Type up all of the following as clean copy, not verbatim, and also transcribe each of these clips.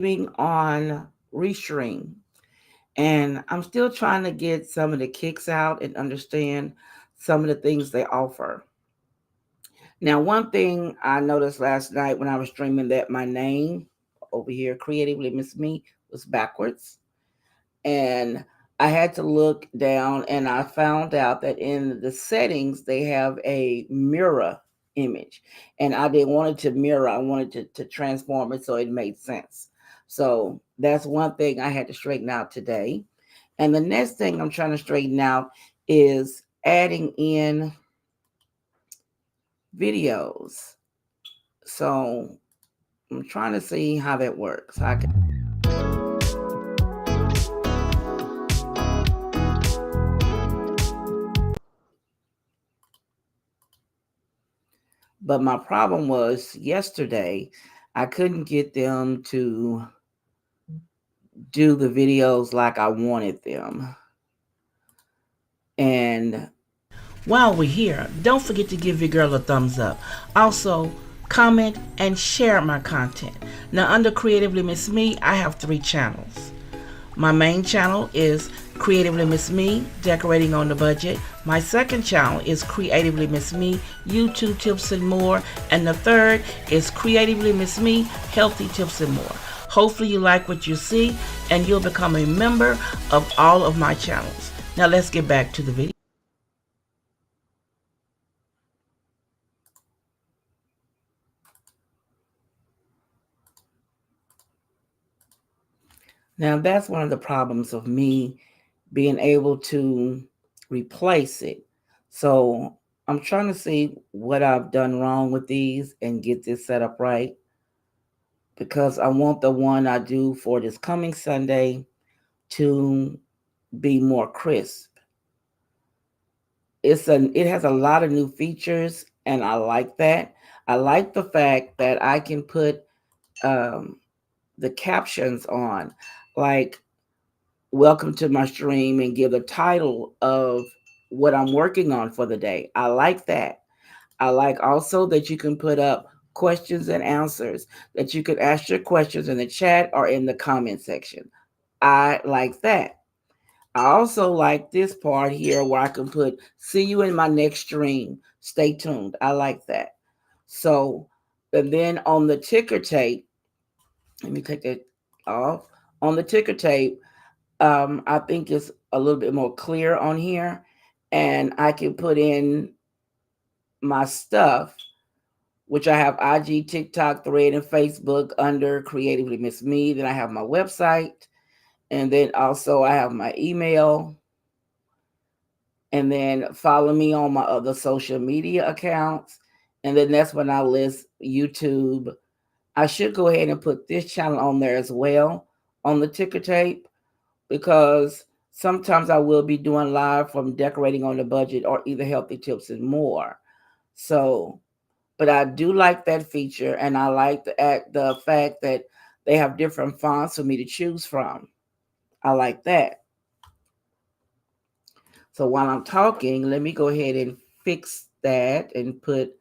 on Restream, and I'm still trying to get some of the kicks out and understand some of the things they offer. Now, one thing I noticed last night when I was streaming that my name over here, Creatively Miss Me, was backwards. And I had to look down and I found out that in the settings, they have a mirror image. And I didn't want it to mirror, I wanted to transform it so it made sense. So that's one thing I had to straighten out today. And the next thing I'm trying to straighten out is adding in videos. So I'm trying to see how that works. I can, but my problem was yesterday I couldn't get them to do the videos like I wanted them. And while we're here, don't forget to give your girl a thumbs up. Also, comment and share my content. Now, under Creatively Miss Me, I have 3 channels. My main channel is Creatively Miss Me, Decorating on the Budget. My second channel is Creatively Miss Me, YouTube Tips and More. And the third is Creatively Miss Me, Healthy Tips and More. Hopefully you like what you see and you'll become a member of all of my channels. Now let's get back to the video. Now that's one of the problems of me being able to replace it. So I'm trying to see what I've done wrong with these and get this set up right, because I want the one I do for this coming Sunday to be more crisp. It has a lot of new features and I like that. I like the fact that I can put um, the captions on, like welcome to my stream, and give the title of what I'm working on for the day. I like that. I like also that you can put up questions and answers, that you can ask your questions in the chat or in the comment section. I like that. I also like this part here where I can put, see you in my next stream. Stay tuned. I like that. So, and then on the ticker tape, let me take that off. On the ticker tape, I think it's a little bit more clear on here, and I can put in my stuff, which I have IG, TikTok, Thread, and Facebook under Creatively Miss Me. Then I have my website, and then also I have my email, and then follow me on my other social media accounts, and then that's when I list YouTube. I should go ahead and put this channel on there as well on the ticker tape, because sometimes I will be doing live from Decorating on the Budget or either Healthy Tips and More. So, but I do like that feature, and I like the fact that they have different fonts for me to choose from. I like that. So while I'm talking, let me go ahead and fix that and put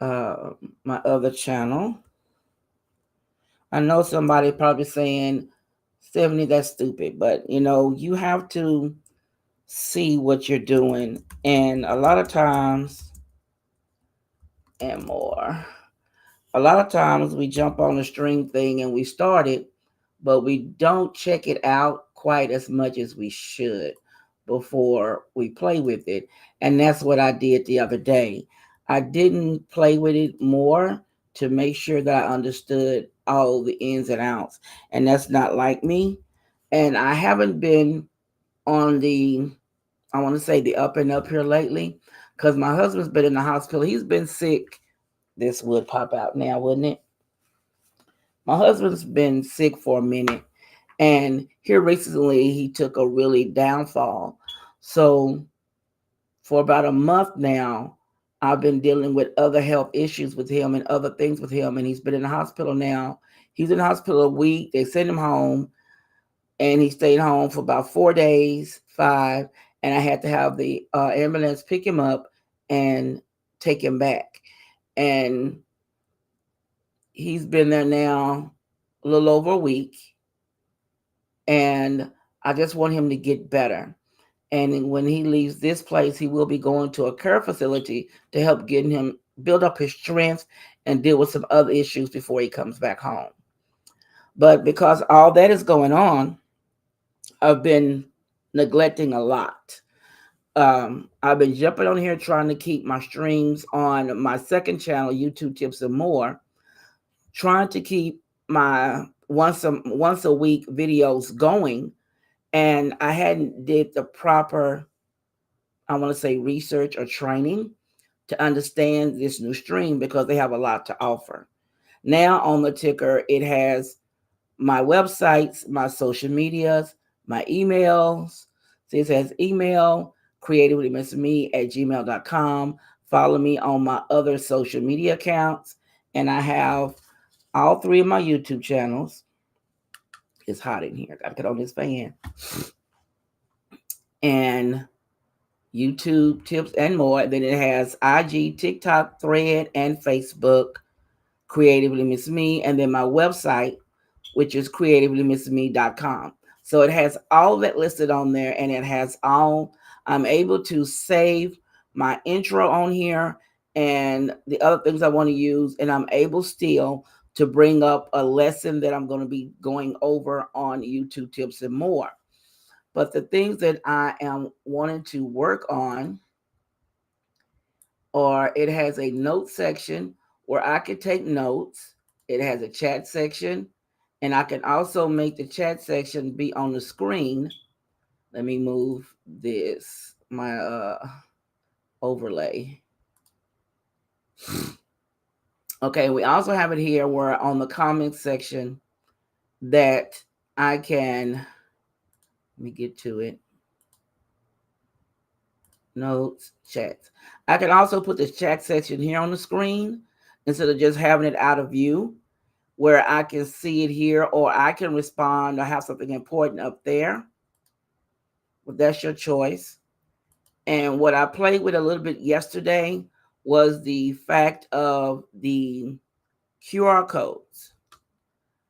uh, my other channel. I know somebody probably saying, Stephanie, that's stupid, but you have to see what you're doing. And a lot of times, and more, a lot of times we jump on the stream thing and we start it, but we don't check it out quite as much as we should before we play with it. And that's what I did the other day. I didn't play with it more to make sure that I understood all the ins and outs. And that's not like me. And I haven't been on the, I want to say, the up and up here lately, because my husband's been in the hospital. He's been sick. This would pop out now, wouldn't it? My husband's been sick for a minute, and here recently he took a really downfall. So for about a month now, I've been dealing with other health issues with him and other things with him, and he's been in the hospital now. He's in the hospital a week. They sent him home, and he stayed home for about 4 days, 5, and I had to have the ambulance pick him up and take him back. And he's been there now a little over a week, and I just want him to get better. And when he leaves this place, he will be going to a care facility to help get him build up his strength and deal with some other issues before he comes back home. But because all that is going on, I've been neglecting a lot. I've been jumping on here trying to keep my streams on my second channel, YouTube Tips and More, trying to keep my once a week videos going, and I hadn't did the proper, I want to say, research or training to understand this new stream because they have a lot to offer. Now on the ticker, it has my websites, my social medias, my emails. See, it says email, creativelymisme@gmail.com. Follow me on my other social media accounts. And I have all three of my YouTube channels. It's hot in here. Gotta get on this fan. And YouTube tips and more. Then it has IG, TikTok, Thread, and Facebook, Creatively Miss Me, and then my website, which is creativelymissme.com. So it has all of that listed on there, and it has all, I'm able to save my intro on here and the other things I want to use, and I'm able still to bring up a lesson that I'm going to be going over on YouTube Tips and More. But the things that I am wanting to work on, or it has a note section where I can take notes. It has a chat section, and I can also make the chat section be on the screen. Let me move this, my overlay. Okay, we also have it here where on the comment section that I can, let me get to it, notes, chats. I can also put this chat section here on the screen instead of just having it out of view, where I can see it here, or I can respond or have something important up there. Well, that's your choice. And what I played with a little bit yesterday was the fact of the QR codes.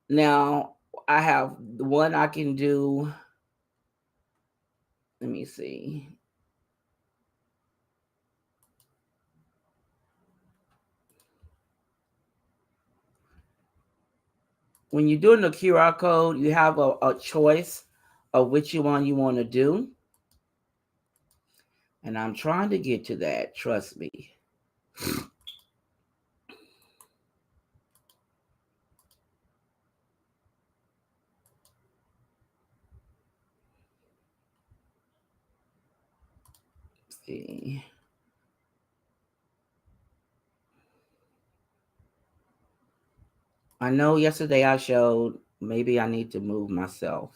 Now, I have the one I can do. Let me see. When you're doing the QR code, you have a choice of which one you want to do. And I'm trying to get to that, trust me. Let's see. I know yesterday I showed maybe I need to move myself.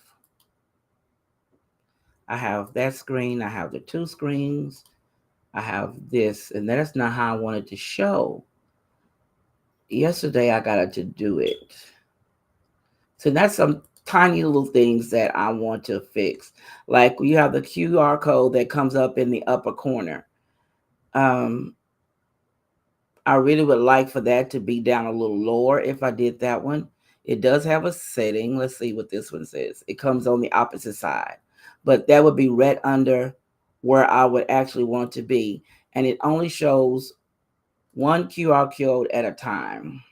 I have that screen, I have the two screens, I have this, and that's not how I wanted to show. Yesterday I got to do it. So that's some tiny little things that I want to fix. Like you have the QR code that comes up in the upper corner. Um, I really would like for that to be down a little lower if I did that one. It does have a setting. Let's see what this one says. It comes on the opposite side, but that would be right under where I would actually want to be. And it only shows one QR code at a time.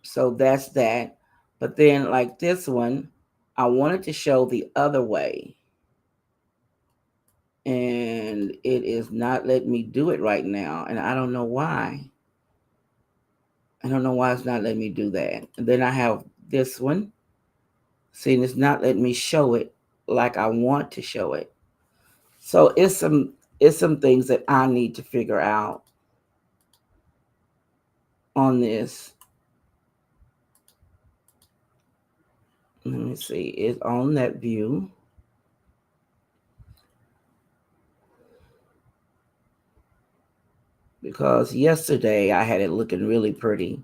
So that's that. But then, like this one, I wanted to show the other way. And it is not letting me do it right now. And I don't know why. I don't know why it's not letting me do that. And then I have this one. See, it's not letting me show it like I want to show it. So it's some things that I need to figure out on this. Let me see. It's on that view. Because yesterday I had it looking really pretty.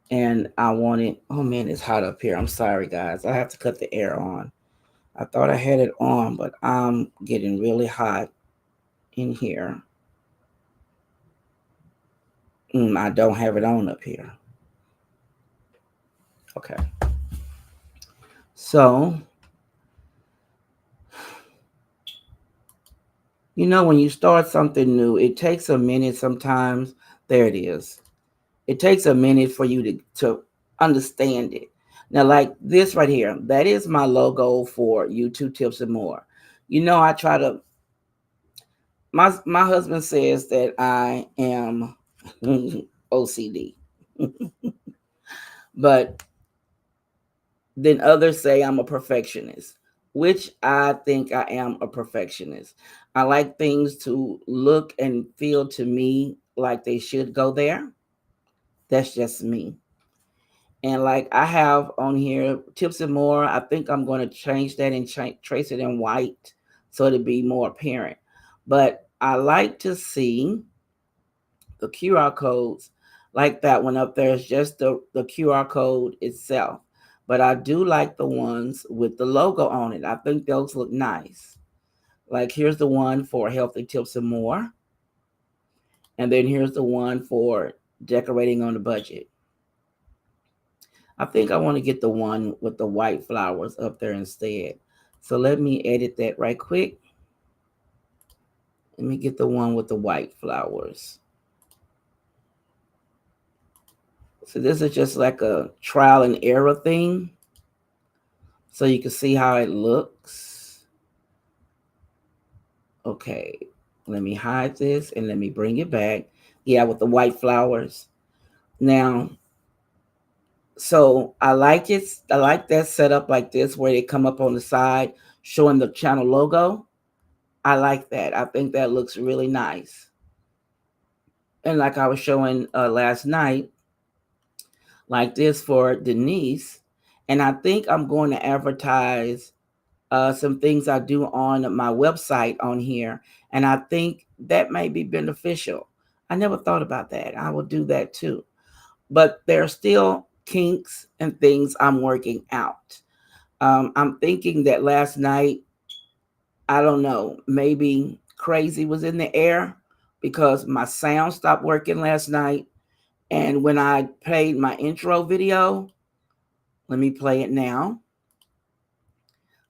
And I wanted, oh man, it's hot up here. I'm sorry, guys. I have to cut the air on. I thought I had it on, but I'm getting really hot in here. I don't have it on up here. Okay. So, when you start something new, it takes a minute sometimes. There it is. It takes a minute for you to understand it. Now, like this right here, that is my logo for YouTube Tips and More. I try to, my husband says that I am OCD, but then others say I'm a perfectionist, which I think I am a perfectionist. I like things to look and feel to me like they should go there. That's just me. And like I have on here tips and more. I think I'm going to change that and trace it in white so it'll be more apparent. But I like to see the QR codes like that one up there is just the QR code itself. But I do like the ones with the logo on it. I think those look nice. Like here's the one for healthy tips and more. And then here's the one for decorating on a budget. I think I want to get the one with the white flowers up there instead. So let me edit that right quick. Let me get the one with the white flowers. So this is just like a trial and error thing. So you can see how it looks. Okay, let me hide this and let me bring it back. Yeah, with the white flowers. Now, so I like it. I like that setup like this where they come up on the side showing the channel logo. I like that. I think that looks really nice. And like I was showing last night, like this for Denise. And I think I'm going to advertise some things I do on my website on here. And I think that may be beneficial. I never thought about that. I will do that too. But there are still kinks and things I'm working out. I'm thinking that last night, I don't know, maybe crazy was in the air because my sound stopped working last night. And when I played my intro video, let me play it now.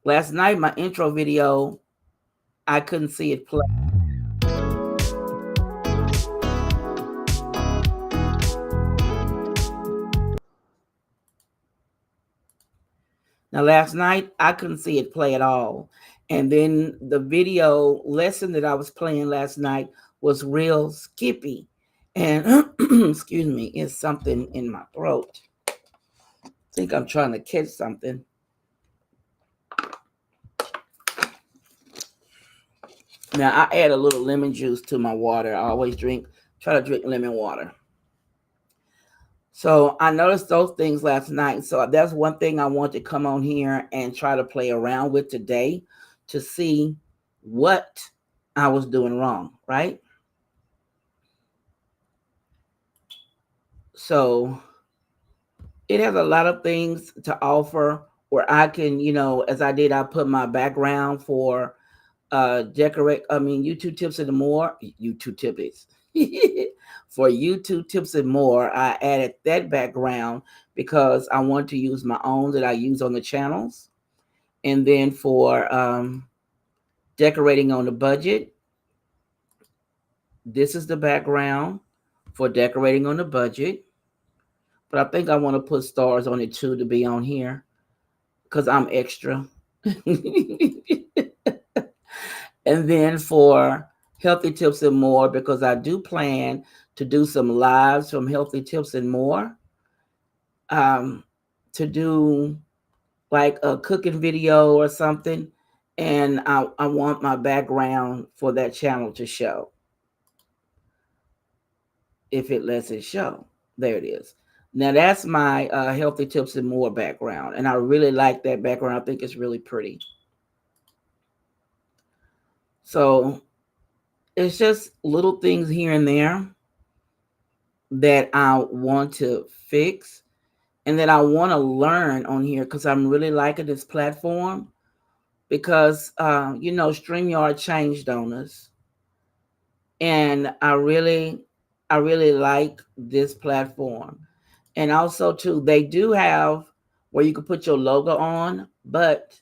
Last night, my intro video, I couldn't see it play. Now, last night, I couldn't see it play at all. And then the video lesson that I was playing last night was real skippy. And excuse me, it's something in my throat. I think I'm trying to catch something. Now, I add a little lemon juice to my water. I always try to drink lemon water. So I noticed those things last night. So that's one thing I want to come on here and try to play around with today to see what I was doing wrong, right? So it has a lot of things to offer where I can, as I did, I put my background for YouTube tips and more. YouTube tips. For YouTube tips and more, I added that background because I want to use my own that I use on the channels. And then for decorating on a budget, this is the background for decorating on a budget. But I think I want to put stars on it too to be on here because I'm extra. And then for healthy tips and more, because I do plan to do some lives from healthy tips and more, to do like a cooking video or something. And I want my background for that channel to show. If it lets it show. There it is. Now that's my healthy tips and more background. And I really like that background. I think it's really pretty. So it's just little things here and there that I want to fix and that I want to learn on here because I'm really liking this platform because, StreamYard changed on us. And I really like this platform. And also too, they do have where you can put your logo on, but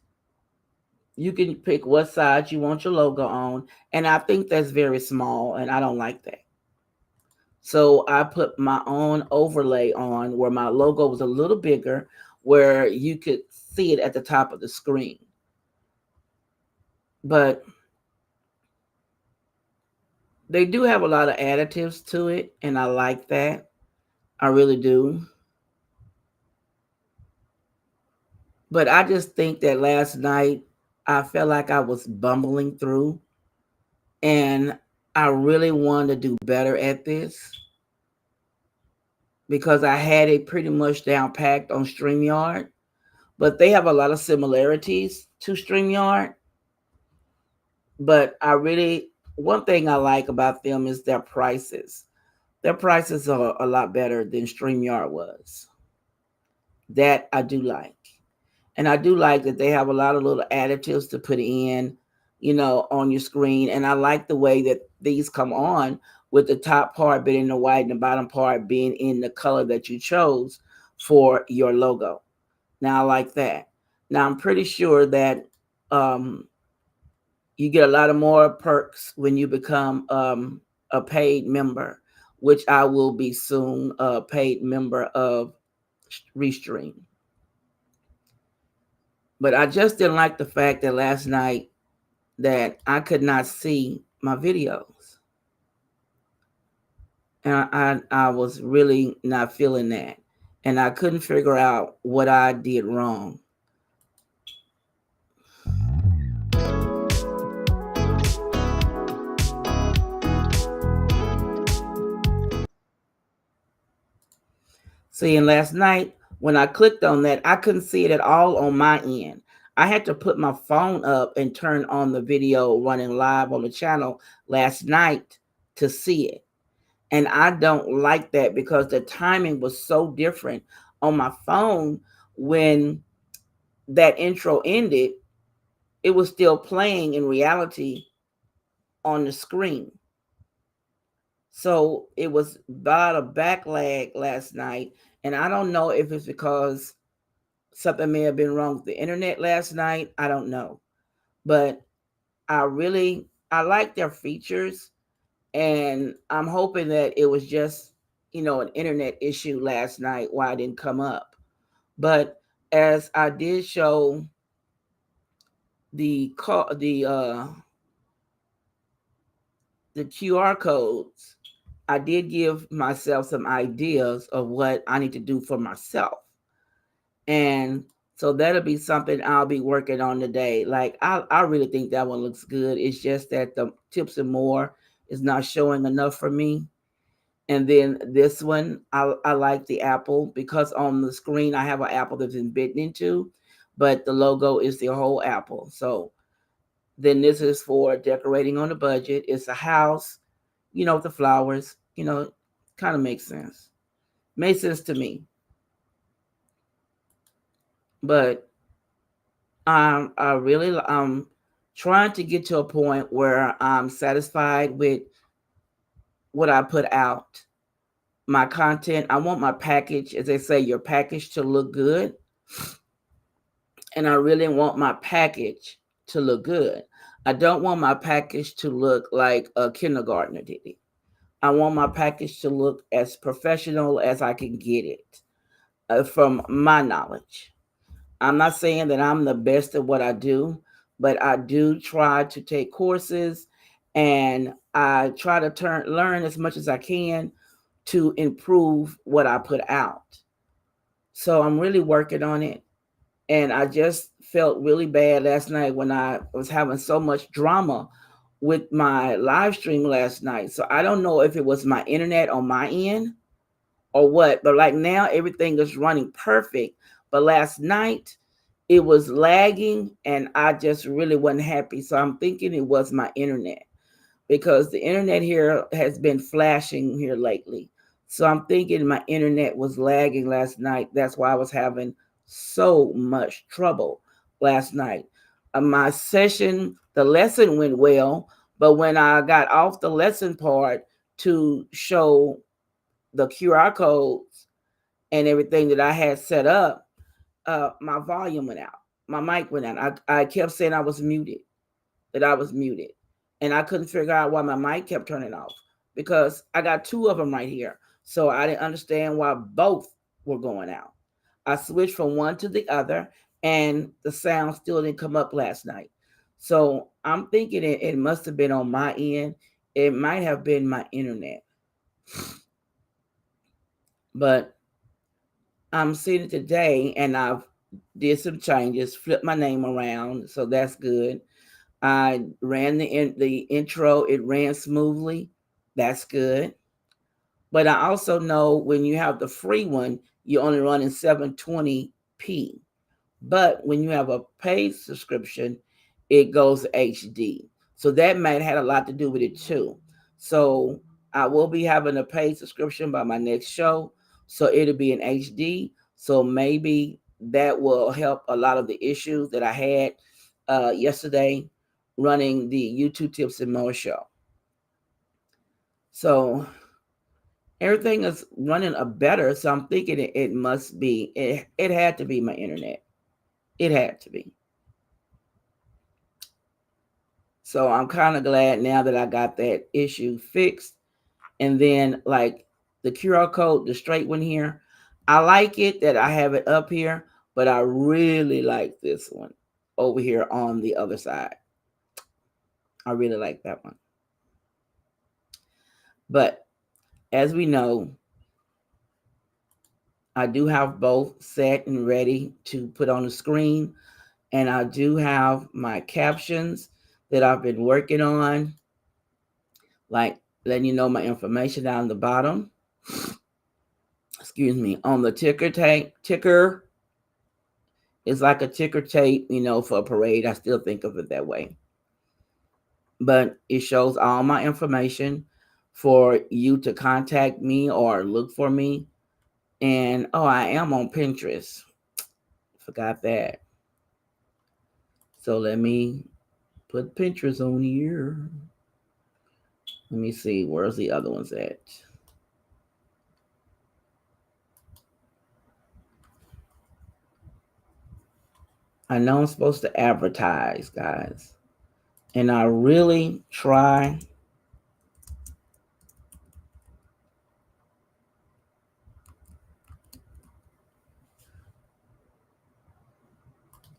you can pick what side you want your logo on. And I think that's very small, and I don't like that. So I put my own overlay on where my logo was a little bigger, where you could see it at the top of the screen. But they do have a lot of additives to it, and I like that. I really do. But I just think that last night I felt like I was bumbling through, and I really wanted to do better at this because I had it pretty much down packed on StreamYard, but they have a lot of similarities to StreamYard. But one thing I like about them is their prices. Their prices are a lot better than StreamYard was. That I do like. And I do like that they have a lot of little additives to put in, on your screen. And I like the way that these come on with the top part being in the white and the bottom part being in the color that you chose for your logo. Now I like that. Now I'm pretty sure that um, you get a lot of more perks when you become a paid member, which I will be soon a paid member of Restream. But I just didn't like the fact that last night that I could not see my videos. And I was really not feeling that. And I couldn't figure out what I did wrong. See, and last night when I clicked on that, I couldn't see it at all on my end. I had to put my phone up and turn on the video running live on the channel last night to see it. And I don't like that because the timing was so different on my phone. When that intro ended, it was still playing in reality on the screen. So it was about a backlag last night. And I don't know if it's because something may have been wrong with the internet last night. I don't know. But I like their features, and I'm hoping that it was just, an internet issue last night why it didn't come up. But as I did show the the QR codes, I did give myself some ideas of what I need to do for myself. And so that'll be something I'll be working on today. Like I really think that one looks good. It's just that the tips and more is not showing enough for me. And then this one, I like the apple because on the screen I have an apple that's been bitten into, but the logo is the whole apple. So then this is for decorating on a budget. It's a house, with the flowers, kind of makes sense. Makes sense to me. But I really trying to get to a point where I'm satisfied with what I put out. My content, I want my package, as they say, your package to look good. And I really want my package to look good. I don't want my package to look like a kindergartner did it. I want my package to look as professional as I can get it from my knowledge. I'm not saying that I'm the best at what I do, but I do try to take courses, and I try to learn as much as I can to improve what I put out. So I'm really working on it. And I just felt really bad last night when I was having so much drama with my live stream last night. So I don't know if it was my internet on my end or what, but like now everything is running perfect. But last night it was lagging and I just really wasn't happy. So I'm thinking it was my internet because the internet here has been flashing here lately. So I'm thinking my internet was lagging last night. That's why I was having so much trouble last night. My session, the lesson went well, but when I got off the lesson part to show the QR codes and everything that I had set up, my volume went out. My mic went out. I kept saying I was muted, that I was muted. And I couldn't figure out why my mic kept turning off because I got two of them right here. So I didn't understand why both were going out. I switched from one to the other and the sound still didn't come up last night. So I'm thinking it must have been on my end. It might have been my internet. But I'm seeing it today and I've did some changes, flipped my name around, so that's good. I ran the intro, it ran smoothly. That's good. But I also know when you have the free one, you only run in 720p. But when you have a paid subscription, it goes HD. So that might have had a lot to do with it too. So I will be having a paid subscription by my next show. So it'll be in HD. So maybe that will help a lot of the issues that I had yesterday running the YouTube Tips and More show. So everything is running a better. So I'm thinking it must be, it had to be my internet. It had to be. So I'm kind of glad now that I got that issue fixed. And then like the QR code, the straight one here, I like it that I have it up here, but I really like this one over here on the other side. I really like that one. But as we know, I do have both set and ready to put on the screen. And I do have my captions that I've been working on, like letting you know my information down the bottom. Excuse me, on the ticker. It's like a ticker tape, for a parade. I still think of it that way. But it shows all my information for you to contact me or look for me. And I am on Pinterest. Forgot that. So let me put Pinterest on here. Let me see, where's the other ones at? I know I'm supposed to advertise, guys. And I really try.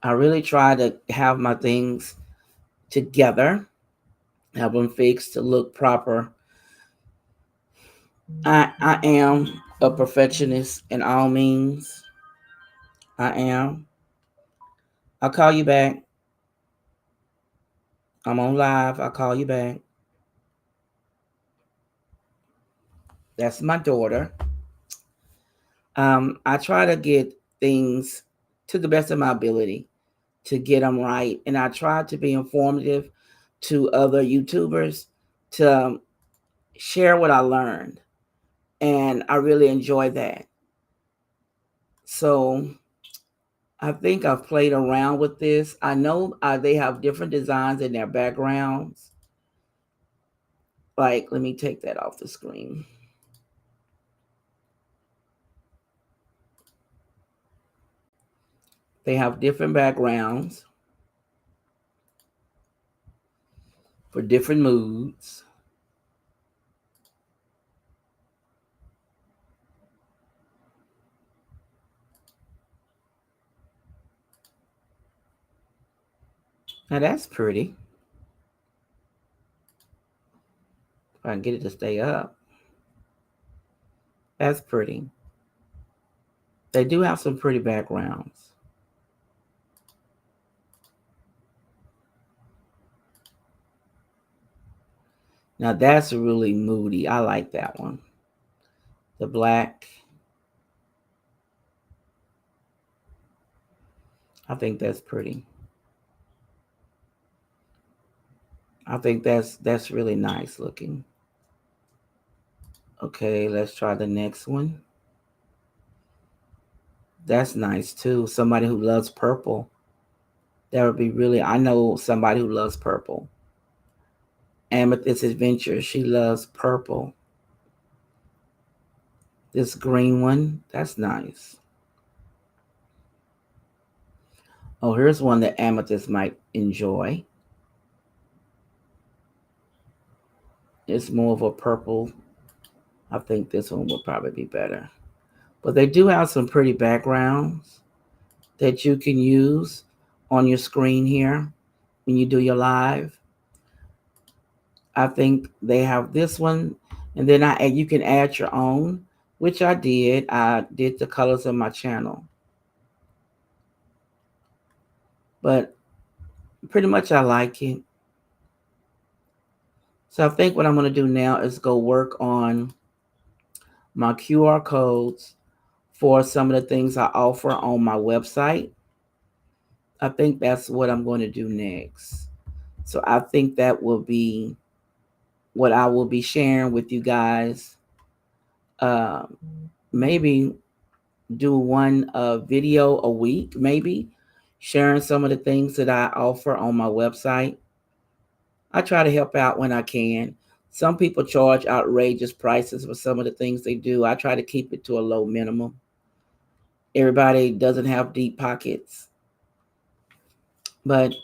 I really try to have my things together, have them fixed to look proper. I am a perfectionist in all means. I am. I'll call you back. I'm on live. I'll call you back. That's my daughter. I try to get things to the best of my ability to get them right. And I try to be informative to other YouTubers to share what I learned. And I really enjoy that. So I think I've played around with this. I know they have different designs in their backgrounds. Like, let me take that off the screen. They have different backgrounds for different moods. Now that's pretty. If I can get it to stay up. That's pretty. They do have some pretty backgrounds. Now that's really moody. I like that one. The black. I think that's pretty. I think that's really nice looking. Okay, let's try the next one. That's nice too. Somebody who loves purple. That would be really, I know somebody who loves purple. Amethyst Adventure, she loves purple. This green one, that's nice. Oh, here's one that Amethyst might enjoy. It's more of a purple. I think this one would probably be better. But they do have some pretty backgrounds that you can use on your screen here when you do your live. I think they have this one, and then you can add your own, which I did. I did the colors of my channel, but pretty much I like it. So I think what I'm going to do now is go work on my QR codes for some of the things I offer on my website. I think that's what I'm going to do next. So I think that will be what I will be sharing with you guys. Uh, Maybe do one video a week, maybe sharing some of the things that I offer on my website. I try to help out when I can. Some people charge outrageous prices for some of the things they do. I try to keep it to a low minimum. Everybody doesn't have deep pockets. But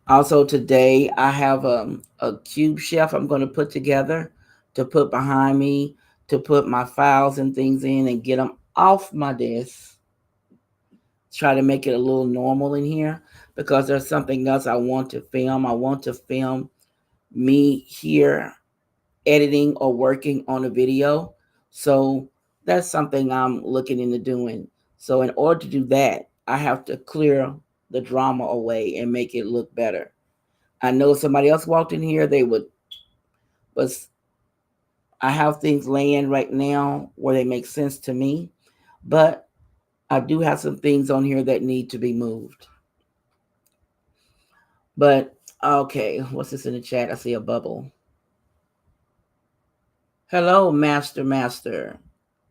also today, I have a cube shelf I'm going to put together to put behind me, to put my files and things in and get them off my desk. Try to make it a little normal in here because there's something else I want to film. I want to film me here editing or working on a video. So that's something I'm looking into doing. So in order to do that, I have to clear the drama away and make it look better. I know if somebody else walked in here, they would, but I have things laying right now where they make sense to me. But I do have some things on here that need to be moved. But okay, what's this in the chat? I see a bubble. Hello, Master.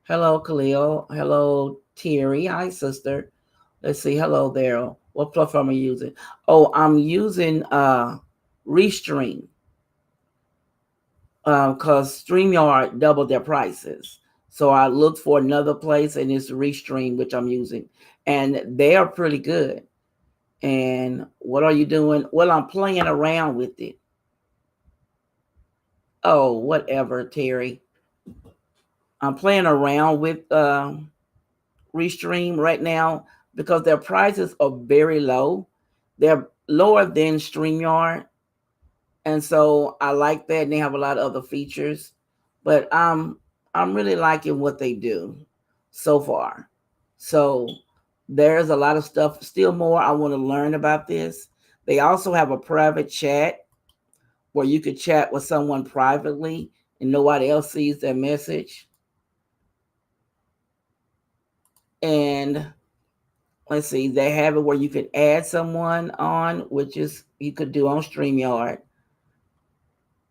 Hello, Khalil. Hello, Terry. Hi, sister. Let's see. Hello there. What platform are you using? Oh, I'm using Restream because StreamYard doubled their prices. So I looked for another place and it's Restream, which I'm using. And they are pretty good. And what are you doing? Well, I'm playing around with it. Oh, whatever, Terry. I'm playing around with Restream right now because their prices are very low. They're lower than StreamYard. And so I like that. And they have a lot of other features. But I'm really liking what they do so far. So there's a lot of stuff, still more I want to learn about this. They also have a private chat where you could chat with someone privately and nobody else sees their message. And let's see, they have it where you can add someone on, which is you could do on StreamYard.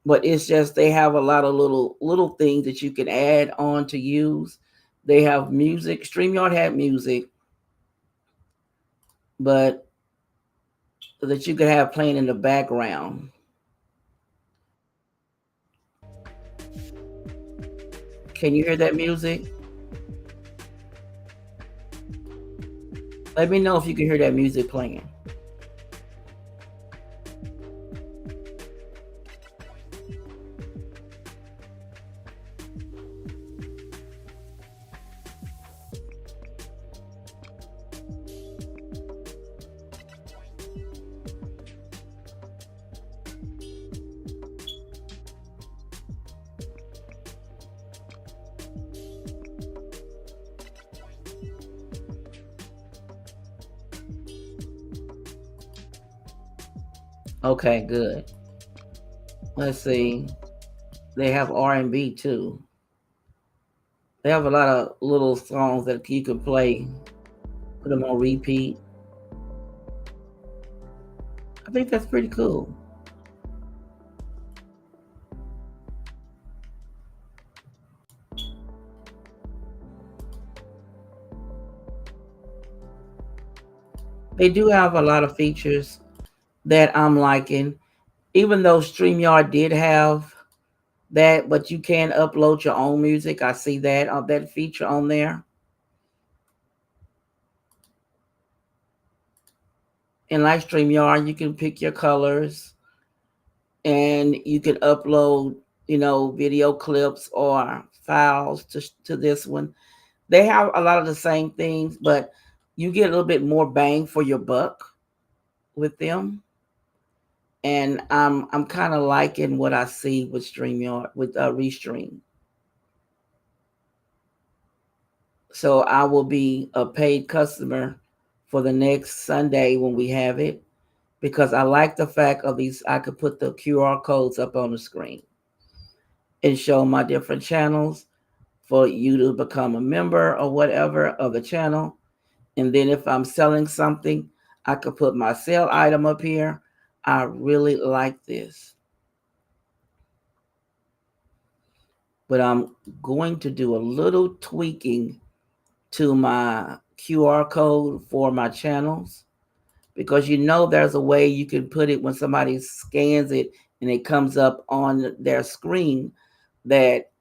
But it's just they have a lot of little things that you can add on to use. They have music. StreamYard had music, but that you could have playing in the background. Can you hear that music? Let me know if you can hear that music playing. Okay, good. Let's see. They have R&B too. They have a lot of little songs that you can play, put them on repeat. I think that's pretty cool. They do have a lot of features that I'm liking. Even though StreamYard did have that, but you can upload your own music. I see that on that feature on there. In like StreamYard, you can pick your colors and you can upload, video clips or files to this one. They have a lot of the same things, but you get a little bit more bang for your buck with them. And I'm kind of liking what I see with StreamYard with Restream. So I will be a paid customer for the next Sunday when we have it, because I like the fact of these. I could put the QR codes up on the screen and show my different channels for you to become a member or whatever of the channel. And then if I'm selling something, I could put my sale item up here. I really like this. But I'm going to do a little tweaking to my QR code for my channels, because there's a way you can put it when somebody scans it and it comes up on their screen that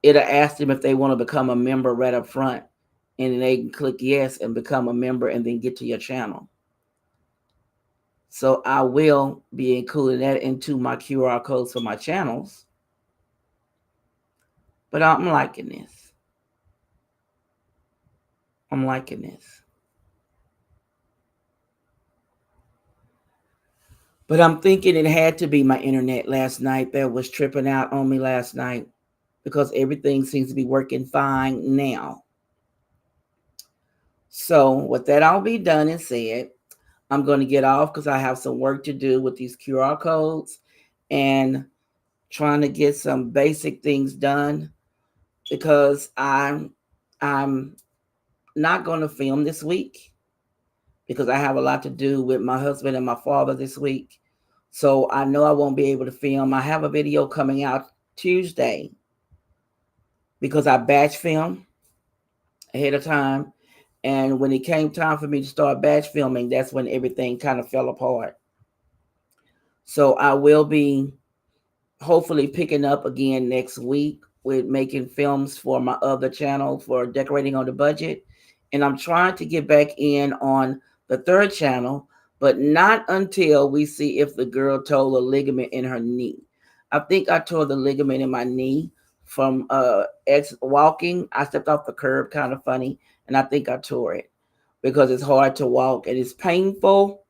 it'll ask them if they want to become a member right up front, and then they can click yes and become a member and then get to your channel. So I will be including that into my QR codes for my channels. But I'm liking this. I'm liking this. But I'm thinking it had to be my internet last night that was tripping out on me last night, because everything seems to be working fine now. So with that all be done and said, I'm going to get off because I have some work to do with these QR codes and trying to get some basic things done, because I'm not going to film this week because I have a lot to do with my husband and my father this week. So I know I won't be able to film. I have a video coming out Tuesday because I batch film ahead of time. And when it came time for me to start batch filming, that's when everything kind of fell apart. So I will be hopefully picking up again next week with making films for my other channel for Decorating on the Budget. And I'm trying to get back in on the third channel, but not until we see if the girl tore a ligament in her knee. I think I tore the ligament in my knee from ex walking. I stepped off the curb kind of funny, and I think I tore it because it's hard to walk and it's painful,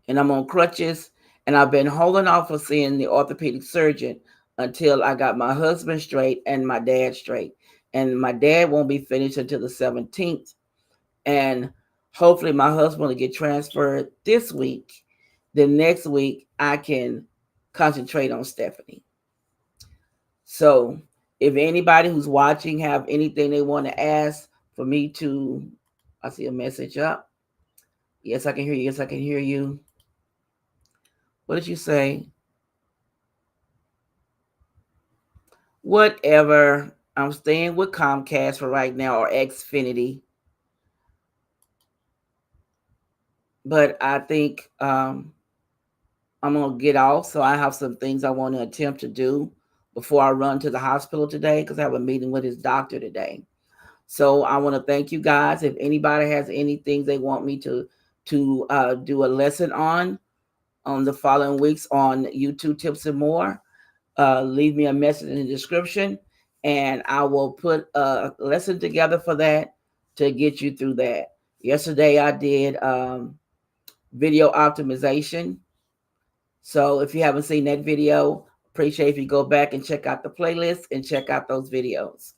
and I'm on crutches, and I've been holding off for seeing the orthopedic surgeon until I got my husband straight and my dad straight. And my dad won't be finished until the 17th. And hopefully my husband will get transferred this week. Then next week I can concentrate on Stephanie. So if anybody who's watching have anything they want to ask for me to, I see a message up. Yes, I can hear you. Yes, I can hear you. What did you say? Whatever. I'm staying with Comcast for right now, or Xfinity. But I think I'm going to get off. So I have some things I want to attempt to do before I run to the hospital today, because I have a meeting with his doctor today. So I want to thank you guys. If anybody has anything they want me to do a lesson on the following weeks on YouTube Tips and More, leave me a message in the description, and I will put a lesson together for that to get you through that. Yesterday I did video optimization. So if you haven't seen that video, appreciate if you go back and check out the playlist and check out those videos.